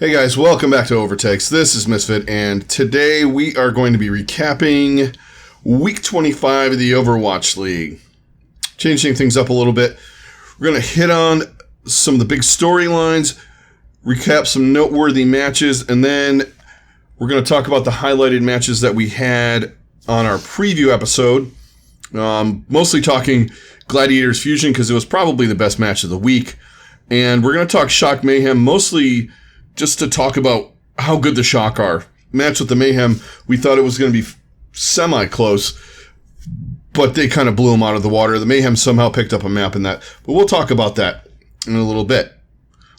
Hey guys, welcome back to OverTakes. This is Misfit, and today we are going to be recapping Week 25 of the Overwatch League. Changing things up a little bit. We're going to hit on some of the big storylines, recap some noteworthy matches, and then we're going to talk about the highlighted matches that we had on our preview episode. Mostly talking Gladiators Fusion because it was probably the best match of the week. And we're going to talk Shock Mayhem, mostly just to talk about how good the Shock are. Match with the Mayhem, we thought it was going to be semi-close, but they kind of blew them out of the water. The Mayhem somehow picked up a map in that, but we'll talk about that in a little bit.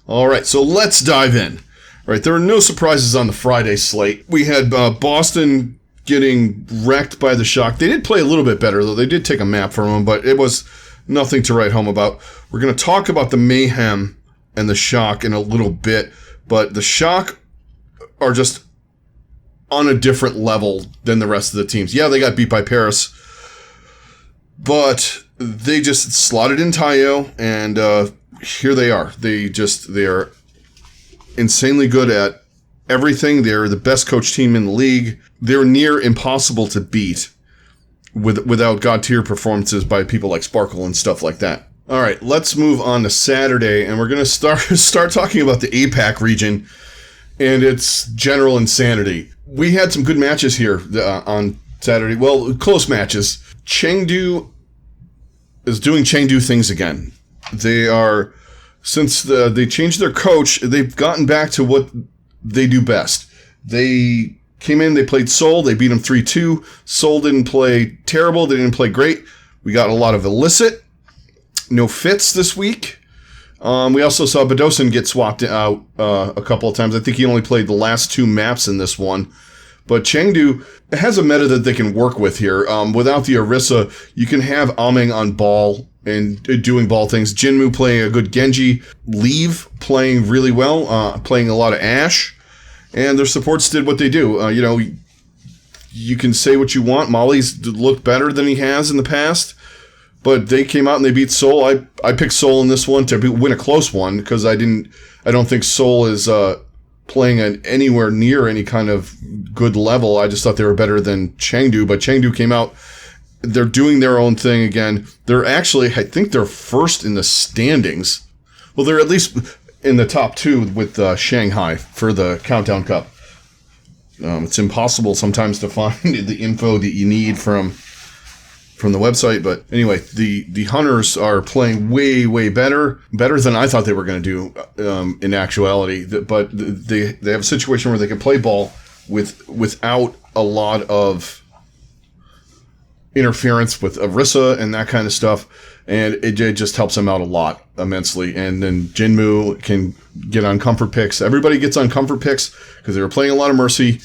All right, so let's dive in. All right, there were no surprises on the Friday slate. We had Boston getting wrecked by the Shock. They did play a little bit better, though. They did take a map from them, but it was nothing to write home about. We're going to talk about the Mayhem and the Shock in a little bit, but the Shock are just on a different level than the rest of the teams. Yeah, they got beat by Paris, but they just slotted in Tayo, and here they are. They are insanely good at everything. They're the best coach team in the league. They're near impossible to beat without god-tier performances by people like Sparkle and stuff like that. All right, let's move on to Saturday, and we're going to start talking about the APAC region and its general insanity. We had some good matches here on Saturday. Well, close matches. Chengdu is doing Chengdu things again. They are, since they changed their coach, they've gotten back to what they do best. They came in, they played Seoul, they beat them 3-2. Seoul didn't play terrible, they didn't play great. We got a lot of illicit. No fits this week. We also saw Badosin get swapped out a couple of times. I think he only played the last two maps in this one. But Chengdu has a meta that they can work with here. Without the Orisa, you can have Ameng on ball and doing ball things. Jinmu playing a good Genji. Leave playing really well, playing a lot of Ashe. And their supports did what they do. You can say what you want. Molly's looked better than he has in the past. But they came out and they beat Seoul. I picked Seoul in this one to win a close one because I don't think Seoul is playing at anywhere near any kind of good level. I just thought they were better than Chengdu. But Chengdu came out. They're doing their own thing again. They're actually, I think they're first in the standings. Well, they're at least in the top two with Shanghai for the Countdown Cup. It's impossible sometimes to find the info that you need from the website, but anyway, the Hunters are playing way better than I thought they were going to do in actuality. But they have a situation where they can play ball without a lot of interference with Orisa and that kind of stuff, and it just helps them out a lot immensely. And then Jinmu can get on comfort picks. Everybody gets on comfort picks because they were playing a lot of Mercy.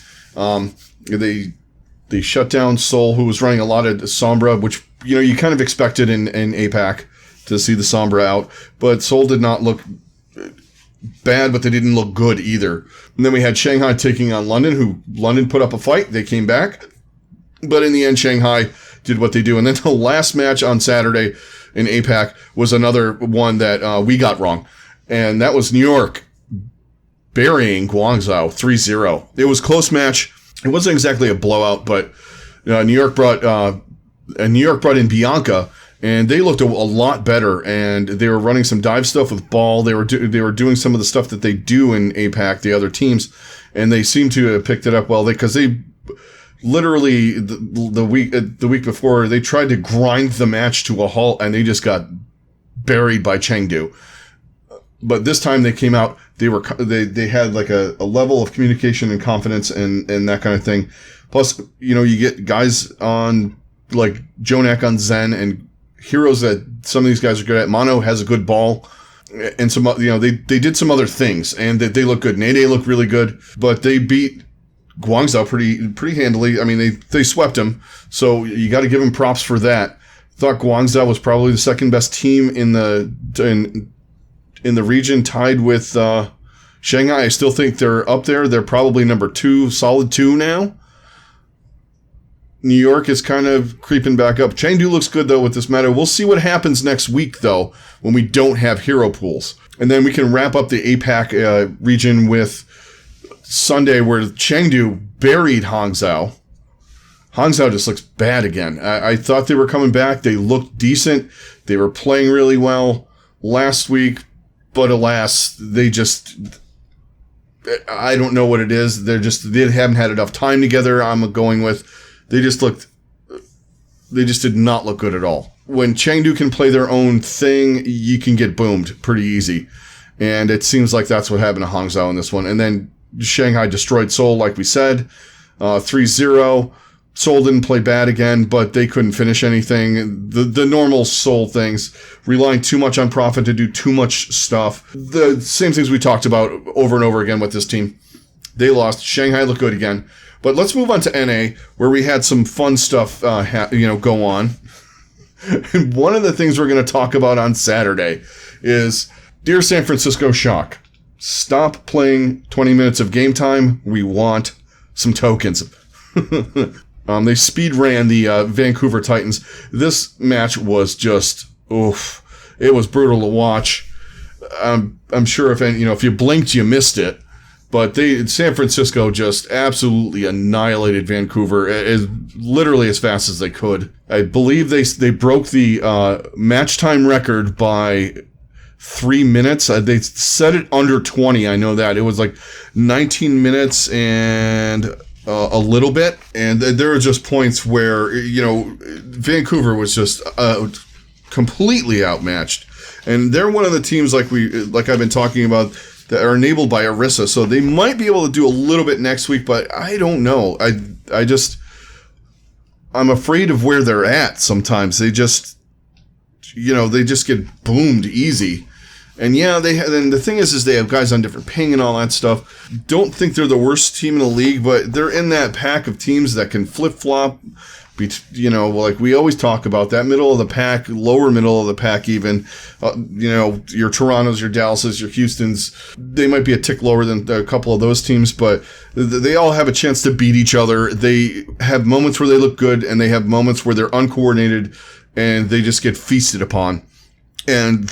They shut down Seoul, who was running a lot of Sombra, which you kind of expected in APAC to see the Sombra out. But Seoul did not look bad, but they didn't look good either. And then we had Shanghai taking on London, who London put up a fight. They came back. But in the end, Shanghai did what they do. And then the last match on Saturday in APAC was another one that we got wrong. And that was New York burying Guangzhou 3-0. It was a close match. It wasn't exactly a blowout, but New York brought in Bianca, and they looked a lot better. And they were running some dive stuff with ball. They were doing some of the stuff that they do in APAC, the other teams, and they seem to have picked it up well. Because they literally the week before they tried to grind the match to a halt, and they just got buried by Chengdu. But this time they came out. They had like a level of communication and confidence and that kind of thing. Plus, you get guys on like Jonak on Zen and heroes that some of these guys are good at. Mono has a good ball, and some they did some other things, and they look good. Nene looked really good, but they beat Guangzhou pretty handily. I mean, they swept them, so you got to give them props for that. Thought Guangzhou was probably the second best team in the region, tied with Shanghai. I still think they're up there. They're probably number 2, solid 2 now. New York is kind of creeping back up. Chengdu looks good, though, with this matter. We'll see what happens next week, though, when we don't have hero pools. And then we can wrap up the APAC region with Sunday where Chengdu buried Hangzhou. Hangzhou just looks bad again. I thought they were coming back. They looked decent. They were playing really well last week, but alas, they just... I don't know what it is. They haven't had enough time together. I'm going with... They just did not look good at all. When Chengdu can play their own thing, you can get boomed pretty easy. And it seems like that's what happened to Hangzhou in this one. And then Shanghai destroyed Seoul, like we said. 3-0. Seoul didn't play bad again, but they couldn't finish anything. The normal Seoul things, relying too much on profit to do too much stuff. The same things we talked about over and over again with this team. They lost. Shanghai looked good again. But let's move on to NA, where we had some fun stuff go on. And one of the things we're going to talk about on Saturday is, dear San Francisco Shock, stop playing 20 minutes of game time. We want some tokens. They speed ran the Vancouver Titans. This match was just, oof. It was brutal to watch. I'm sure if you blinked, you missed it. But San Francisco just absolutely annihilated Vancouver literally as fast as they could. I believe they broke the match time record by 3 minutes. They set it under 20. I know that. It was like 19 minutes and a little bit. And there were just points where, Vancouver was just completely outmatched. And they're one of the teams like I've been talking about that are enabled by Orisa, so they might be able to do a little bit next week, but I don't know. I'm afraid of where they're at sometimes. They just, they just get boomed easy. And yeah, and the thing is they have guys on different ping and all that stuff. Don't think they're the worst team in the league, but they're in that pack of teams that can flip-flop. Like we always talk about, that middle of the pack, lower middle of the pack even, your Torontos, your Dallases, your Houstons, they might be a tick lower than a couple of those teams, but they all have a chance to beat each other. They have moments where they look good, and they have moments where they're uncoordinated, and they just get feasted upon. And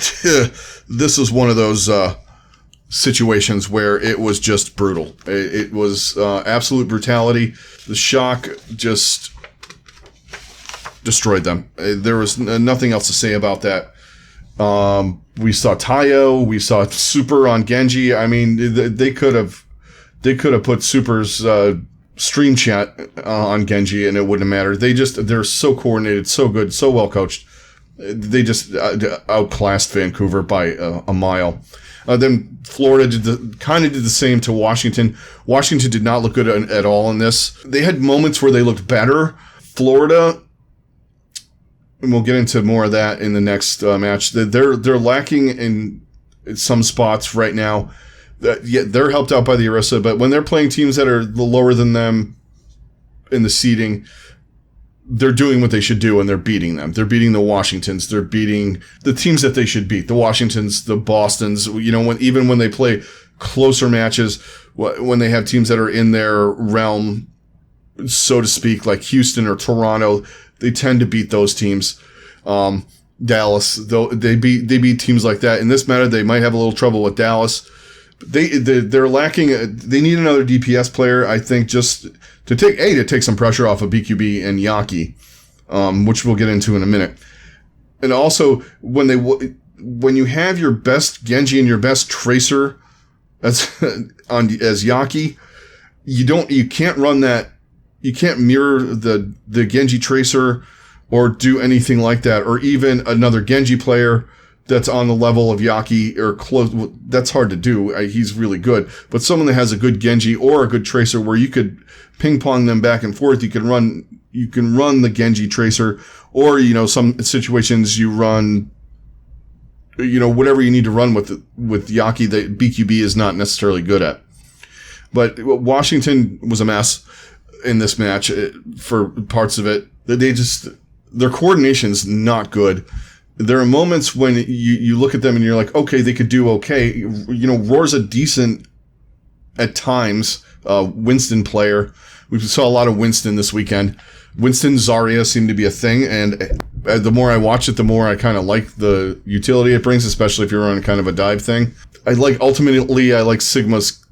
this is one of those situations where it was just brutal. It was absolute brutality. The Shock just destroyed them. There was nothing else to say about that. We saw Tayo. We saw Super on Genji. I mean, they could have put Super's stream chat on Genji, and it wouldn't have mattered. They're so coordinated, so good, so well coached. They just outclassed Vancouver by a mile. Then Florida did the same to Washington. Washington did not look good at all in this. They had moments where they looked better. Florida, and we'll get into more of that in the next match. They're lacking in some spots right now. They're helped out by the Orisa, but when they're playing teams that are lower than them in the seeding, they're doing what they should do, and they're beating them. They're beating the Washingtons. They're beating the teams that they should beat. The Washingtons, the Bostons. Even when they play closer matches, when they have teams that are in their realm, so to speak, like Houston or Toronto, they tend to beat those teams. Dallas, though, they beat teams like that. In this matter, they might have a little trouble with Dallas. They're lacking. They need another DPS player, I think, just to take some pressure off of BQB and Yaki, which we'll get into in a minute. And also, when you have your best Genji and your best Tracer as Yaki, you can't run that. You can't mirror the Genji Tracer or do anything like that, or even another Genji player that's on the level of Yaki or close. That's hard to do. He's really good, but someone that has a good Genji or a good Tracer where you could ping pong them back and forth. You can run the Genji Tracer, or some situations you run whatever you need to run with Yaki that BQB is not necessarily good at. But Washington was a mess in this match for parts of it. Their coordination's not good. There are moments when you look at them and you're like, okay, they could do okay. Roar's a decent, at times, Winston player. We saw a lot of Winston this weekend. Winston Zarya seemed to be a thing, and the more I watch it, the more I kind of like the utility it brings, especially if you're on kind of a dive thing. Ultimately, I like Sigma's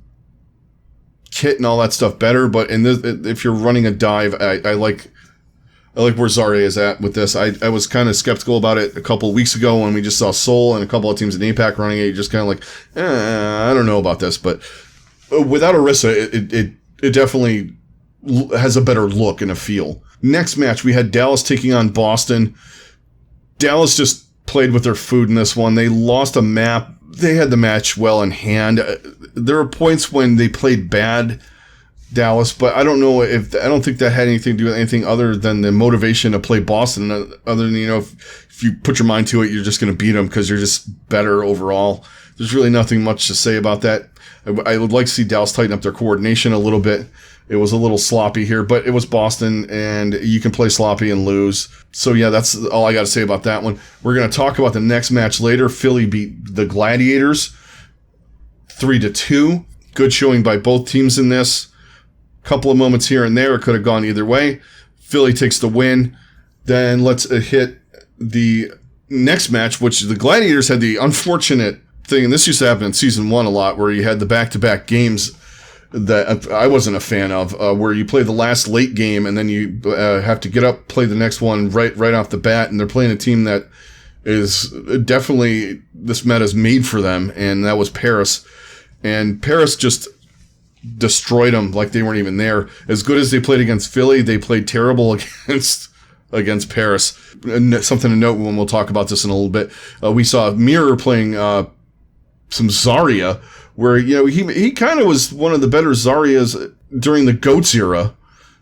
kit and all that stuff better. But in this, if you're running a dive, I like where Zarya is at with this. I was kind of skeptical about it a couple of weeks ago when we just saw Seoul and a couple of teams in APAC running it. You're just kind of like, I don't know about this. But without Orisa, it definitely has a better look and a feel. Next match, we had Dallas taking on Boston. Dallas just played with their food in this one. They lost a map. They had the match well in hand. There were points when they played bad, Dallas, but I don't think that had anything to do with anything other than the motivation to play Boston. Other than, if you put your mind to it, you're just going to beat them because you're just better overall. There's really nothing much to say about that. I would like to see Dallas tighten up their coordination a little bit. It was a little sloppy here, but it was Boston, and you can play sloppy and lose. So yeah, that's all I got to say about that one. We're going to talk about the next match later. Philly beat the Gladiators 3-2. Good showing by both teams in this. Couple of moments here and there. It could have gone either way. Philly takes the win. Then let's hit the next match, which the Gladiators had the unfortunate thing, and this used to happen in Season 1 a lot, where you had the back-to-back games that I wasn't a fan of, where you play the last late game and then you have to get up, play the next one right off the bat, and they're playing a team that is definitely, this meta's made for them, and that was Paris. And Paris just destroyed them like they weren't even there. As good as they played against Philly, they played terrible against Paris. And something to note when we'll talk about this in a little bit. We saw Mirror playing some Zarya, where he kind of was one of the better Zaryas during the GOATS era.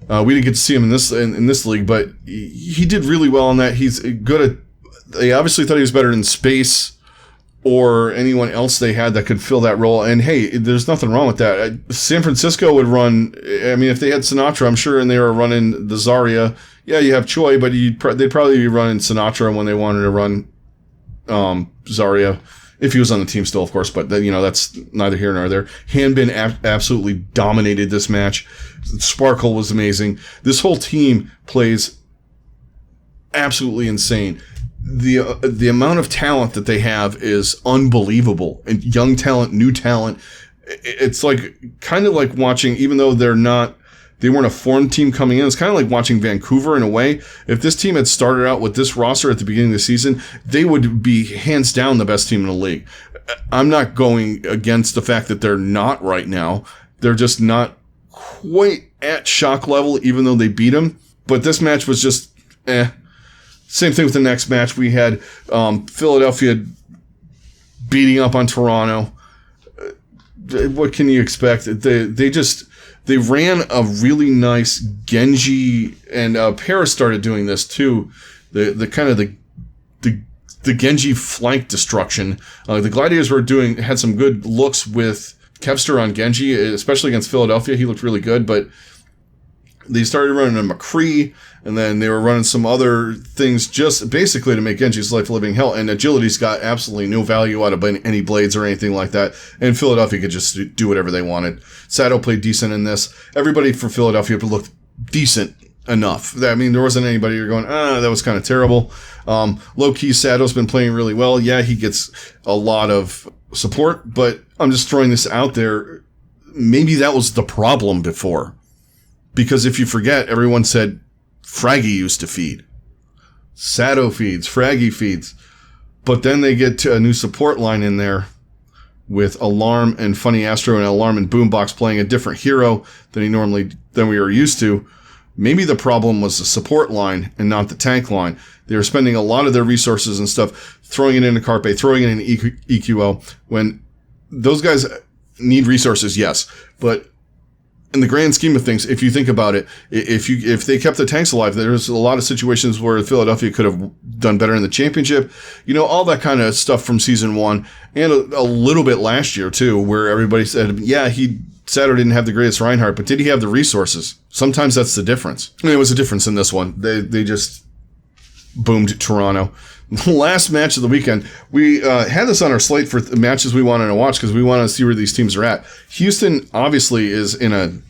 We didn't get to see him in this league, but he did really well on that. He's good at. They obviously thought he was better in space or anyone else they had that could fill that role. And hey, there's nothing wrong with that. San Francisco would run, I mean, if they had Sinatra, I'm sure, and they were running the Zarya, yeah, you have Choi, but they'd probably be running Sinatra when they wanted to run Zarya, if he was on the team still, of course, but that's neither here nor there. Hanbin absolutely dominated this match. Sparkle was amazing. This whole team plays absolutely insane. The amount of talent that they have is unbelievable. And young talent, new talent. It's kind of like watching, even though they weren't a formed team coming in, it's kind of like watching Vancouver in a way. If this team had started out with this roster at the beginning of the season, they would be hands down the best team in the league. I'm not going against the fact that they're not right now. They're just not quite at shock level, even though they beat them. But this match was just Same thing with the next match. We had Philadelphia beating up on Toronto. What can you expect? They ran a really nice Genji, and Paris started doing this too. The kind of the Genji flank destruction. The Gladiators had some good looks with Kevster on Genji, especially against Philadelphia. He looked really good, but they started running a McCree, and then they were running some other things just basically to make Genji's life a living hell. And Agility's got absolutely no value out of any blades or anything like that. And Philadelphia could just do whatever they wanted. Sato played decent in this. Everybody for Philadelphia looked decent enough. I mean, there wasn't anybody you're going, that was kind of terrible. Low-key, Sato's been playing really well. Yeah, he gets a lot of support, but I'm just throwing this out there. Maybe that was the problem before. Because if you forget, everyone said Fraggy used to feed. Sato feeds, Fraggy feeds. But then they get to a new support line in there with Alarm and Funny Astro, and Alarm and Boombox playing a different hero than we were used to. Maybe the problem was the support line and not the tank line. They were spending a lot of their resources and stuff, throwing it into Carpe, throwing it into EQO, when those guys need resources, yes. But in the grand scheme of things, if you think about it, if they kept the tanks alive, there's a lot of situations where Philadelphia could have done better in the championship. All that kind of stuff from season 1 and a little bit last year too, where everybody said, yeah, Sato didn't have the greatest Reinhardt, but did he have the resources? Sometimes that's the difference. And it was a difference in this one. They just boomed Toronto. Last match of the weekend, we had this on our slate for matches we wanted to watch because we wanted to see where these teams are at. Houston obviously is in an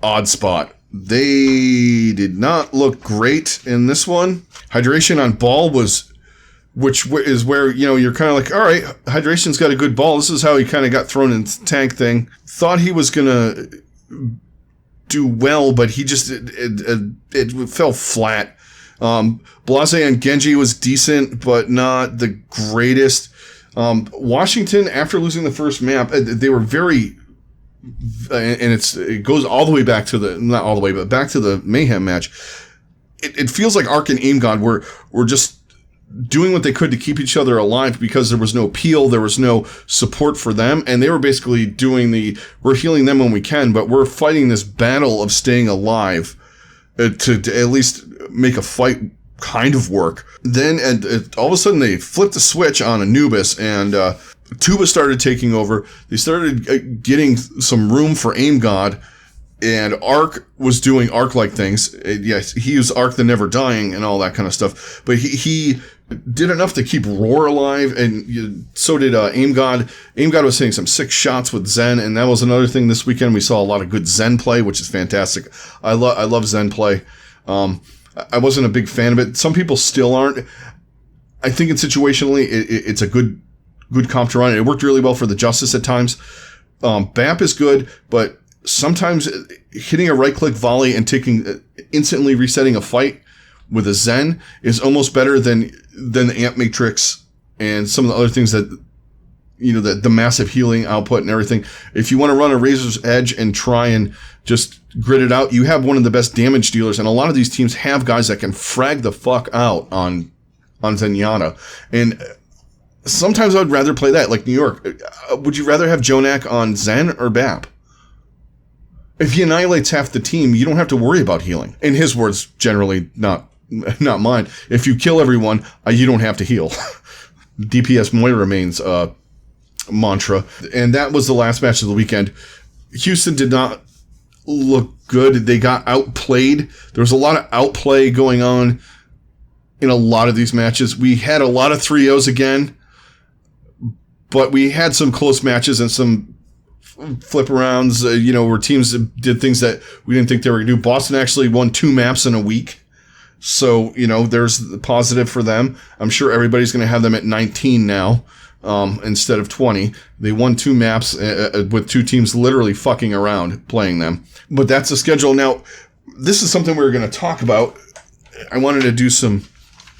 odd spot. They did not look great in this one. Hydration on ball which is where, you're kind of like, all right, Hydration's got a good ball. This is how he kind of got thrown into the tank thing. Thought he was going to do well, but he just it fell flat. Blase and Genji was decent, but not the greatest. Washington, after losing the first map, they were very, and it goes all the way back to not all the way, but back to the Mayhem match. It feels like Ark and Aim God were just doing what they could to keep each other alive because there was no peel, there was no support for them, and they were basically doing we're healing them when we can, but we're fighting this battle of staying alive to at least make a fight kind of work. Then all of a sudden they flipped the switch on Anubis, and Tuba started taking over. They started getting some room for Aim God, and Ark was doing Ark-like things. Yes, he used Ark the Never Dying and all that kind of stuff, but he did enough to keep Roar alive, and so did Aim God. Aim God was hitting some sick shots with Zen, and that was another thing this weekend. We saw a lot of good Zen play, which is fantastic. I love Zen play. I wasn't a big fan of it. Some people still aren't. I think situationally, it's a good comp to run. It worked really well for the Justice at times. BAP is good, but sometimes hitting a right-click volley and instantly resetting a fight with a Zen is almost better than the Amp Matrix and some of the other things that, the massive healing output and everything. If you want to run a Razor's Edge and try and just grit it out, you have one of the best damage dealers, and a lot of these teams have guys that can frag the fuck out on Zenyatta. And sometimes I'd rather play that, like New York. Would you rather have Jonak on Zen or BAP? If he annihilates half the team, you don't have to worry about healing. In his words, generally, not mine. If you kill everyone, you don't have to heal. DPS Moira remains mantra. And that was the last match of the weekend. Houston did not look good. They got outplayed. There was a lot of outplay going on in a lot of these matches. We had a lot of 3-0s again, but we had some close matches and some flip arounds, where teams did things that we didn't think they were going to do. Boston actually won 2 maps in a week. So, there's the positive for them. I'm sure everybody's going to have them at 19 now, instead of 20. They won 2 maps with 2 teams literally fucking around playing them. But that's the schedule. Now, this is something we were going to talk about. I wanted to do some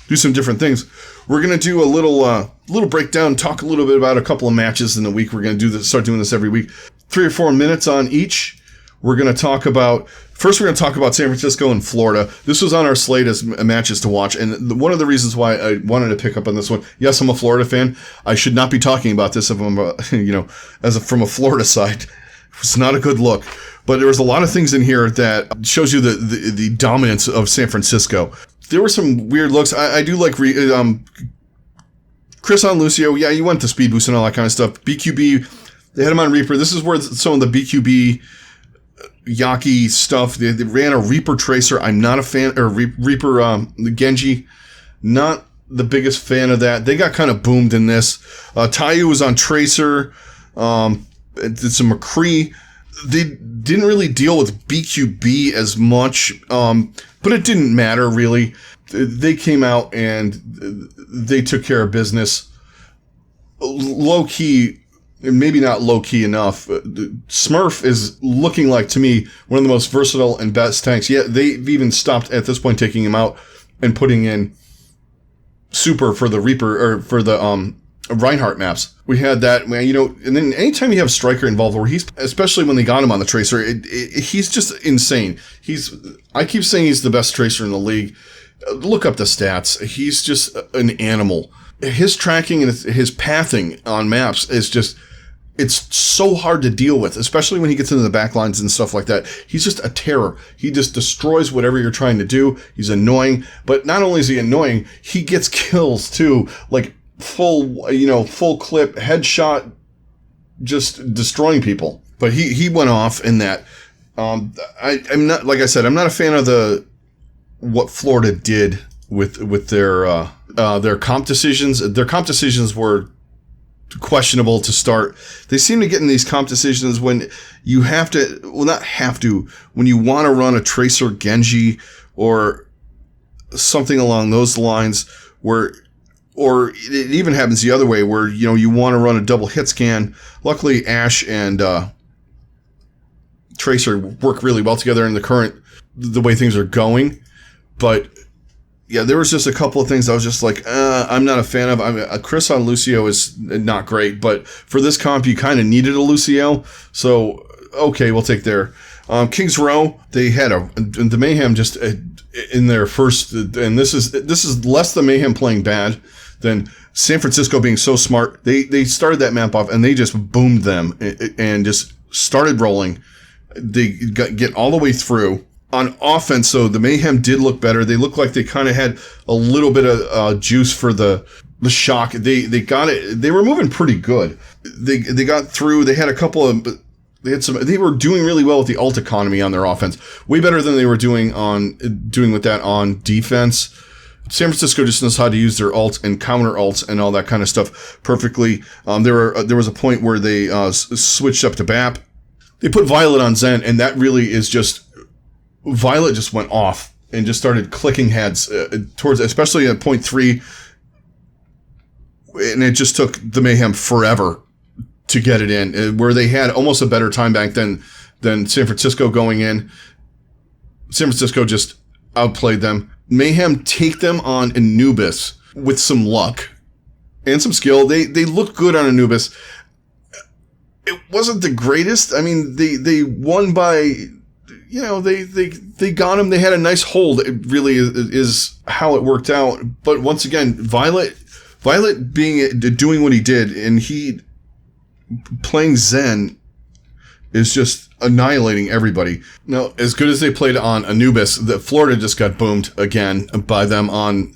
different things. We're going to do a little breakdown, talk a little bit about a couple of matches in the week. We're going to start doing this every week. 3 or 4 minutes on each. We're going to talk about San Francisco and Florida. This was on our slate as matches to watch. And one of the reasons why I wanted to pick up on this one, yes, I'm a Florida fan. I should not be talking about this if I'm, from a Florida side. It's not a good look. But there was a lot of things in here that shows you the dominance of San Francisco. There were some weird looks. I do like Chris on Lucio. Yeah, you went to speed boost and all that kind of stuff. BQB, they had him on Reaper. This is where some of the BQB Yaki stuff. They ran a Reaper Tracer. I'm not a fan, or Reaper Genji. Not the biggest fan of that. They got kind of boomed in this. Tayu was on Tracer. Did some McCree. They didn't really deal with BQB as much, but it didn't matter, really. They came out and they took care of business. Low-key, maybe not low-key enough. Smurf is looking like, to me, one of the most versatile and best tanks. Yeah, they've even stopped, at this point, taking him out and putting in Super for the Reaper, or for the Reinhardt maps. We had that, and then anytime you have Striker involved, where especially when they got him on the Tracer, he's just insane. I keep saying he's the best Tracer in the league. Look up the stats. He's just an animal. His tracking and his pathing on maps is just, it's so hard to deal with, especially when he gets into the backlines and stuff like that. He's just a terror. He just destroys whatever you're trying to do. He's annoying, but not only is he annoying, he gets kills too, like full clip headshot, just destroying people. But he went off in that. I'm not, like I said, I'm not a fan of what Florida did with their comp decisions. Their comp decisions were questionable to start. They seem to get in these comp decisions when you have to, well, not have to, when you want to run a Tracer Genji or something along those lines, or it even happens the other way, where, you want to run a double hit scan. Luckily, Ash and Tracer work really well together in the way things are going. But yeah, there was just a couple of things I was just like, I'm not a fan of. Chris on Lucio is not great, but for this comp, you kind of needed a Lucio. So, okay, we'll take there. Kings Row, they had the Mayhem just in their first, and this is less the Mayhem playing bad than San Francisco being so smart. They started that map off and they just boomed them and just started rolling. They get all the way through. On offense, so the Mayhem did look better. They looked like they kind of had a little bit of juice for the shock. They got it. They were moving pretty good. They got through. They had a couple of. They were doing really well with the ult economy on their offense. Way better than they were doing with that on defense. San Francisco just knows how to use their ults and counter ults and all that kind of stuff perfectly. There was a point where they switched up to BAP. They put Violet on Zen, and that really is just. Violet just went off and just started clicking heads towards, especially at point 3. And it just took the Mayhem forever to get it in, where they had almost a better time bank than San Francisco going in. San Francisco just outplayed them. Mayhem take them on Anubis with some luck and some skill. They looked good on Anubis. It wasn't the greatest. I mean, they won by... they got him. They had a nice hold. It really is how it worked out. But once again, Violet doing what he did, and he playing Zen is just annihilating everybody. Now, as good as they played on Anubis, Florida just got boomed again by them on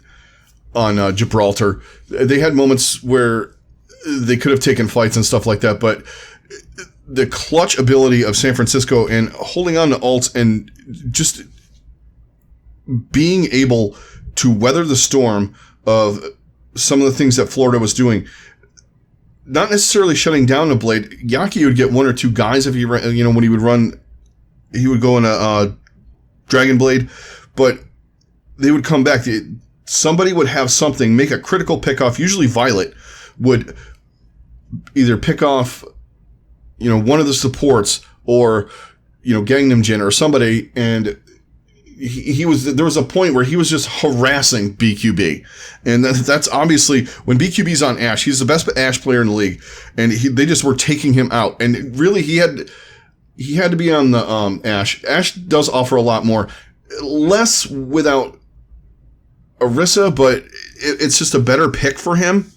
Gibraltar. They had moments where they could have taken fights and stuff like that, but the clutch ability of San Francisco and holding on to ults and just being able to weather the storm of some of the things that Florida was doing, not necessarily shutting down the Blade. Yaki would get 1 or 2 guys if he ran, when he would run, he would go in a Dragon Blade, but they would come back. Somebody would have something, make a critical pick off. Usually Violet would either pick off one of the supports or, Gangnam Jin or somebody. And there was a point where he was just harassing BQB. And that's obviously when BQB's on Ashe, he's the best Ashe player in the league. And they just were taking him out. And really he had to be on the, Ashe. Ashe does offer a lot more, less without Orisa, but it's just a better pick for him.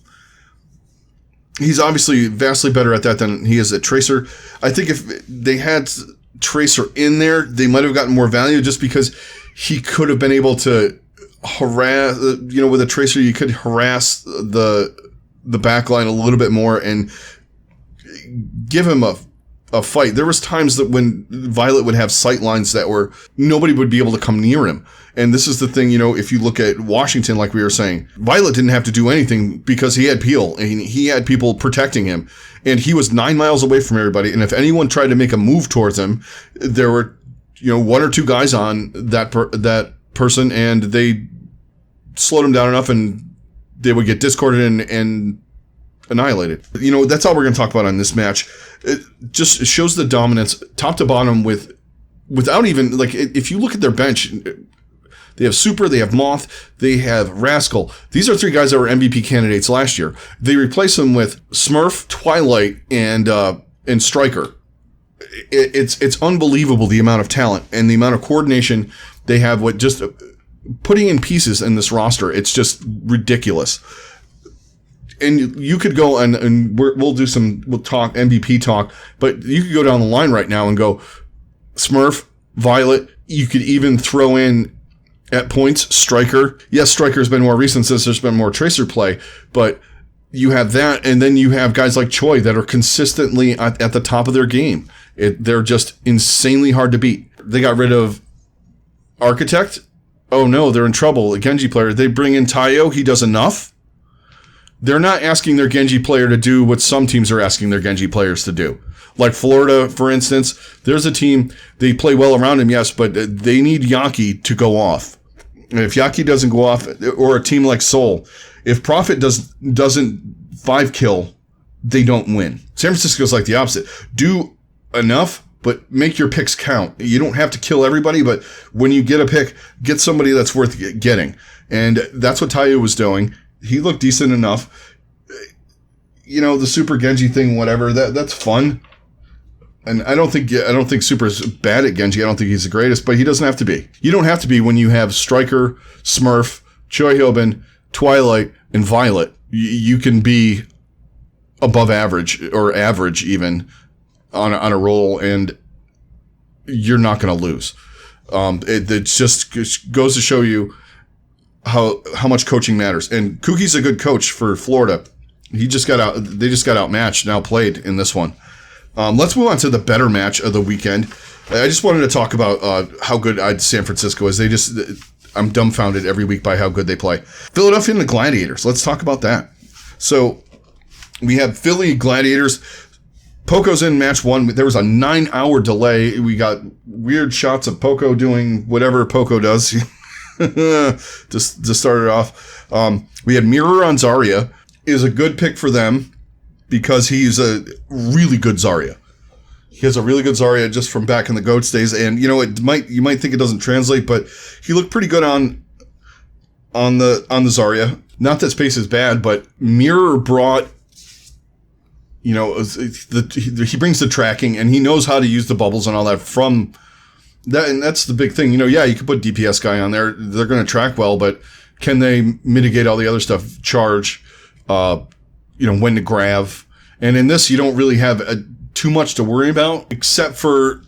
He's obviously vastly better at that than he is at Tracer. I think if they had Tracer in there, they might have gotten more value just because he could have been able to harass, with a Tracer, you could harass the backline a little bit more and give him a fight. There was times that when Violet would have sight lines that were, nobody would be able to come near him. And this is the thing, if you look at Washington, like we were saying, Violet didn't have to do anything because he had Peel and he had people protecting him. And he was 9 miles away from everybody. And if anyone tried to make a move towards him, there were, 1 or 2 guys on that person, and they slowed him down enough and they would get discorded and annihilated. That's all we're going to talk about on this match. It just shows the dominance top to bottom without even, if you look at their bench, they have Super, they have Moth, they have Rascal. These are 3 guys that were MVP candidates last year. They replace them with Smurf, Twilight, and Striker. It's unbelievable the amount of talent and the amount of coordination they have with just putting in pieces in this roster. It's just ridiculous. And you could go and we'll talk MVP talk, but you could go down the line right now and go Smurf, Violet. You could even throw in at points Striker. Yes, Striker's been more recent since there's been more Tracer play, but you have that, and then you have guys like Choi that are consistently at the top of their game. They're just insanely hard to beat. They got rid of Architect. Oh no, they're in trouble. A Genji player. They bring in Tayo. He does enough. They're not asking their Genji player to do what some teams are asking their Genji players to do. Like Florida, for instance, there's a team, they play well around him, yes, but they need Yaki to go off. And if Yaki doesn't go off, or a team like Seoul, if Prophet doesn't 5 kill, they don't win. San Francisco's like the opposite. Do enough, but make your picks count. You don't have to kill everybody, but when you get a pick, get somebody that's worth getting. And that's what Taiyo was doing. He looked decent enough. The Super Genji thing, whatever, that's fun. And I don't think Super's bad at Genji. I don't think he's the greatest, but he doesn't have to be. You don't have to be when you have Stryker, Smurf, Choi Hyobin, Twilight, and Violet. You can be above average or average even on a roll, and you're not going to lose. It just goes to show you how much coaching matters. And Kuki's a good coach for Florida. They just got outmatched and outplayed in this one. Let's move on to the better match of the weekend. I just wanted to talk about how good San Francisco is. I'm dumbfounded every week by how good they play. Philadelphia and the Gladiators. Let's talk about that. So we have Philly Gladiators. Poco's in match 1. There was a 9-hour delay. We got weird shots of Poco doing whatever Poco does to start it off. We had Mirror on Zarya. Is a good pick for them because he's a really good Zarya. He has a really good Zarya just from back in the GOATS days. And, you might think it doesn't translate, but he looked pretty good on the Zarya. Not that space is bad, but Mirror brought, he brings the tracking and he knows how to use the bubbles and all that from that. And that's the big thing. You could put DPS guy on there. They're going to track well, but can they mitigate all the other stuff? Charge, when to grab. And in this, you don't really have too much to worry about, except for,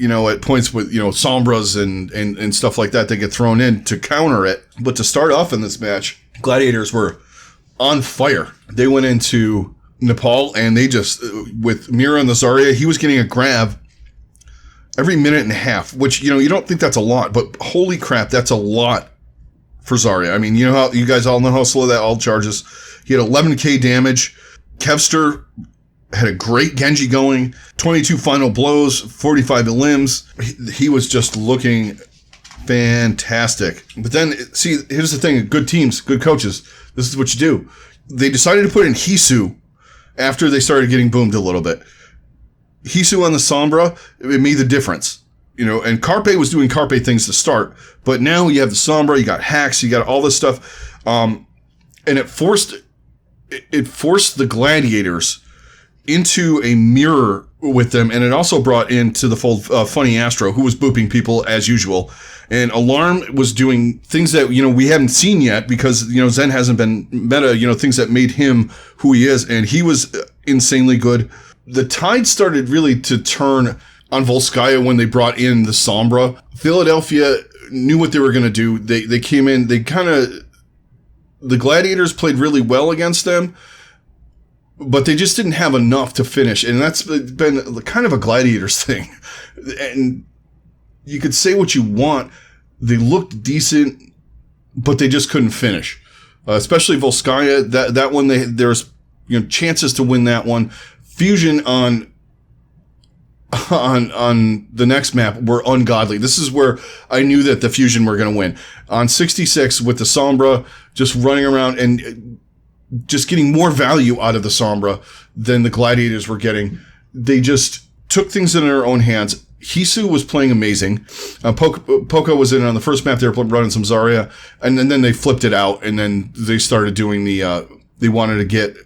at points with, Sombras and stuff like that get thrown in to counter it. But to start off in this match, Gladiators were on fire. They went into Nepal and they just, with Mira and the Zarya, he was getting a grab every minute and a half, which, you don't think that's a lot, but holy crap, that's a lot for Zarya. I mean, how you guys all know how slow that all charges. He had 11k damage. Kevster had a great Genji going, 22 final blows, 45 limbs. He was just looking fantastic. But then, see, here's the thing. Good teams, good coaches, this is what you do. They decided to put in Hisu after they started getting boomed a little bit. Hisu on the Sombra, it made the difference. And Carpe was doing Carpe things to start. But now you have the Sombra, you got hacks, you got all this stuff. And it forced the Gladiators into a mirror with them, and it also brought into the fold Funny Astro, who was booping people as usual. And Alarm was doing things that, we haven't seen yet because, Zen hasn't been meta, things that made him who he is, and he was insanely good. The tide started really to turn on Volskaya when they brought in the Sombra. Philadelphia knew what they were going to do. They came in, the Gladiators played really well against them, but they just didn't have enough to finish. And that's been kind of a Gladiators thing. And you could say what you want. They looked decent, but they just couldn't finish. Especially Volskaya, that one, there's chances to win that one. Fusion on the next map were ungodly. This is where I knew that the Fusion were going to win. On 66 with the Sombra just running around and just getting more value out of the Sombra than the Gladiators were getting. They just took things in their own hands. Hisu was playing amazing. Poco was in on the first map. They were running some Zarya, and then they flipped it out, and then they started doing they wanted to get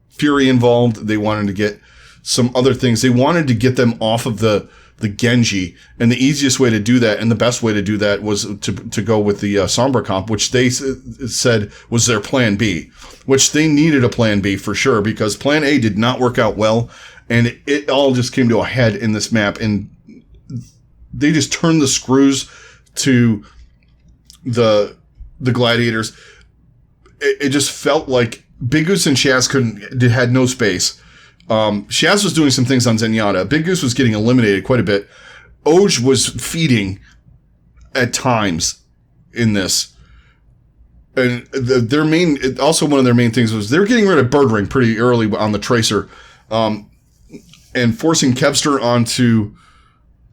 Fury involved. They wanted to get some other things. They wanted to get them off of the Genji, and the easiest way to do that and the best way to do that was to go with the Sombra comp, which they said was their plan B, which they needed a plan B for sure, because plan A did not work out well, and it all just came to a head in this map, and they just turned the screws to the Gladiators. It just felt like Big Goose and Shaz had no space. Shaz was doing some things on Zenyatta. Big Goose was getting eliminated quite a bit. Oj was feeding at times in this. And also one of their main things was they were getting rid of Bird Ring pretty early on the Tracer, and forcing Kevster onto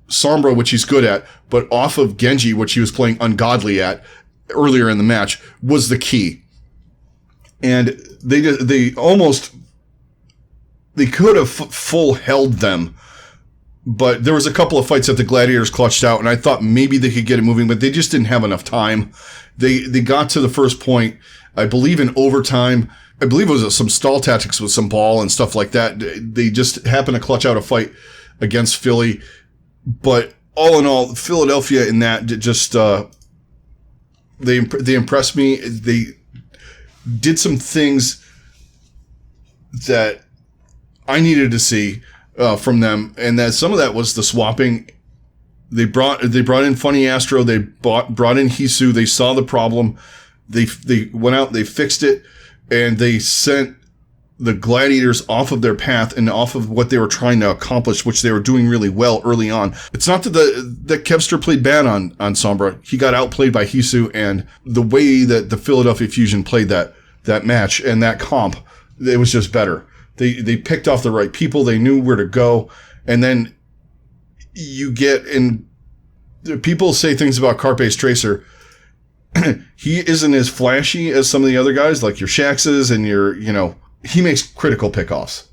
Sombra, which he's good at, but off of Genji, which he was playing ungodly at earlier in the match, was the key. And they could have full held them, But there was a couple of fights that the Gladiators clutched out, and I thought maybe they could get it moving, but they just didn't have enough time. They got to the first point, I believe, in overtime. I believe it was some stall tactics with some ball and stuff like that. They just happened to clutch out a fight against Philly. But all in all, Philadelphia in that just they impressed me. They did some things that I needed to see from them, and that some of that was the swapping. They brought in Funny Astro. They brought in Hisu. They saw the problem. They went out. They fixed it, and they sent the Gladiators off of their path and off of what they were trying to accomplish, which they were doing really well early on. It's not that Kevster played bad on Sombra. He got outplayed by Hisu, and the way that the Philadelphia Fusion played that match and that comp, it was just better. They picked off the right people. They knew where to go. And then you get in, people say things about Carpe's Tracer. He isn't as flashy as some of the other guys, like your Shaxes and your, he makes critical pickoffs.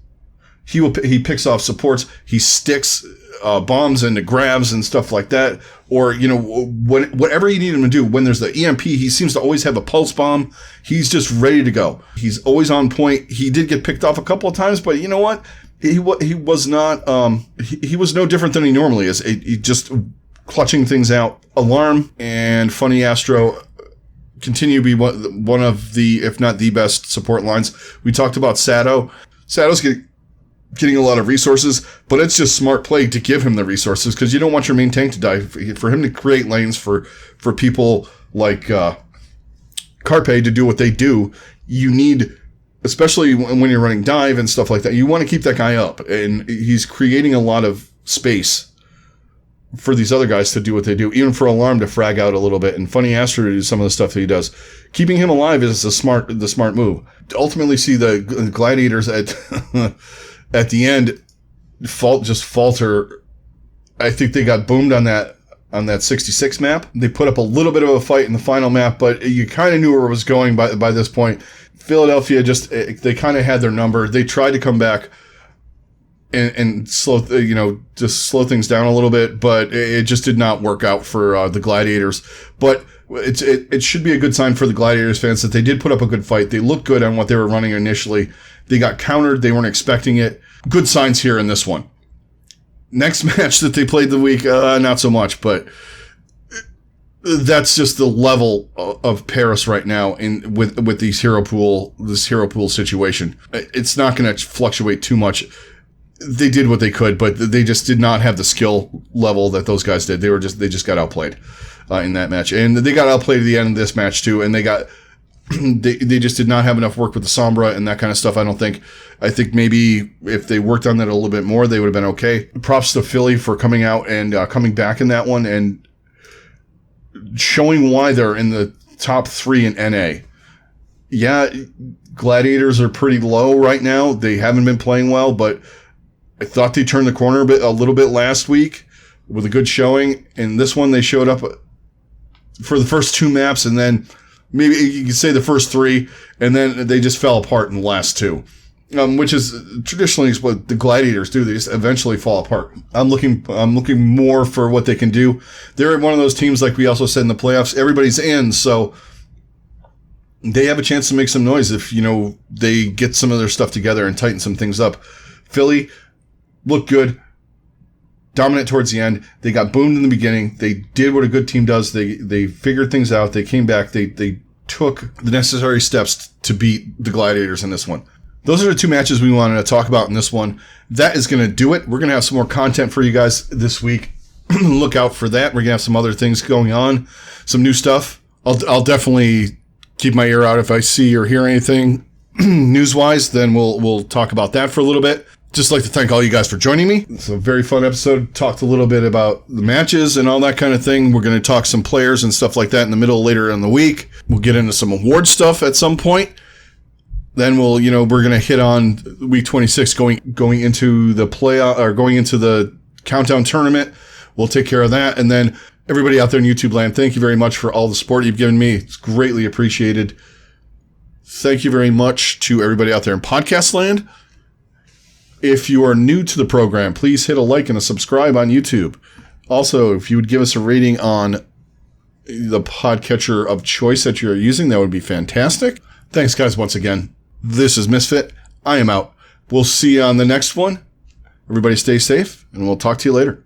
He picks off supports. He sticks bombs into grabs and stuff like that. Or, whatever you need him to do. When there's the EMP, he seems to always have a pulse bomb. He's just ready to go. He's always on point. He did get picked off a couple of times, but you know what? He was not, he was no different than he normally is. He just clutching things out. Alarm and Funny Astro continue to be one of the, if not the best support lines. We talked about Sato. Sato's getting a lot of resources, but it's just smart play to give him the resources because you don't want your main tank to die. For him to create lanes for people like Carpe to do what they do, you need, especially when you're running dive and stuff like that, you want to keep that guy up. And he's creating a lot of space for these other guys to do what they do, even for Alarm to frag out a little bit, and Funny Astro to do some of the stuff that he does. Keeping him alive is the smart move. To ultimately see the Gladiators at the end falter. I think they got boomed on that 66 map. They put up a little bit of a fight in the final map, but you kind of knew where it was going by this point. Philadelphia they kind of had their number. They tried to come back and slow things down a little bit, but it just did not work out for the Gladiators. But it should be a good sign for the Gladiators fans that they did put up a good fight. They looked good on what they were running initially. They got countered. They weren't expecting it. Good signs here in this one. Next match that they played the week, not so much, but that's just the level of Paris right now with this hero pool situation. It's not going to fluctuate too much. They did what they could, but they just did not have the skill level that those guys did. They just got outplayed in that match, and they got outplayed at the end of this match too. And they just did not have enough work with the Sombra and that kind of stuff. I think maybe if they worked on that a little bit more, they would have been okay. Props to Philly for coming out and coming back in that one and showing why they're in the top 3 in NA. Yeah, Gladiators are pretty low right now. They haven't been playing well, but I thought they turned the corner a little bit last week with a good showing. In this one, they showed up for the first 2 maps, and then maybe you could say the first 3, and then they just fell apart in the last 2, which is traditionally what the Gladiators do. They just eventually fall apart. I'm looking more for what they can do. They're one of those teams, like we also said in the playoffs, everybody's in, so they have a chance to make some noise if, they get some of their stuff together and tighten some things up. Philly looked good, dominant towards the end. They got boomed in the beginning. They did what a good team does. They figured things out. They came back. They took the necessary steps to beat the Gladiators in this one. Those are the 2 matches we wanted to talk about in this one. That is going to do it. We're going to have some more content for you guys this week. Look out for that. We're going to have some other things going on, some new stuff. I'll definitely keep my ear out if I see or hear anything news-wise. Then we'll talk about that for a little bit. Just like to thank all you guys for joining me. It's a very fun episode. Talked a little bit about the matches and all that kind of thing. We're going to talk some players and stuff like that in the middle later in the week. We'll get into some award stuff at some point. Then we're going to hit on week 26 going into the playoff or going into the countdown tournament. We'll take care of that. And then everybody out there in YouTube land, thank you very much for all the support you've given me. It's greatly appreciated. Thank you very much to everybody out there in podcast land. If you are new to the program, please hit a like and a subscribe on YouTube. Also, if you would give us a rating on the podcatcher of choice that you're using, that would be fantastic. Thanks, guys, once again. This is Misfit. I am out. We'll see you on the next one. Everybody stay safe, and we'll talk to you later.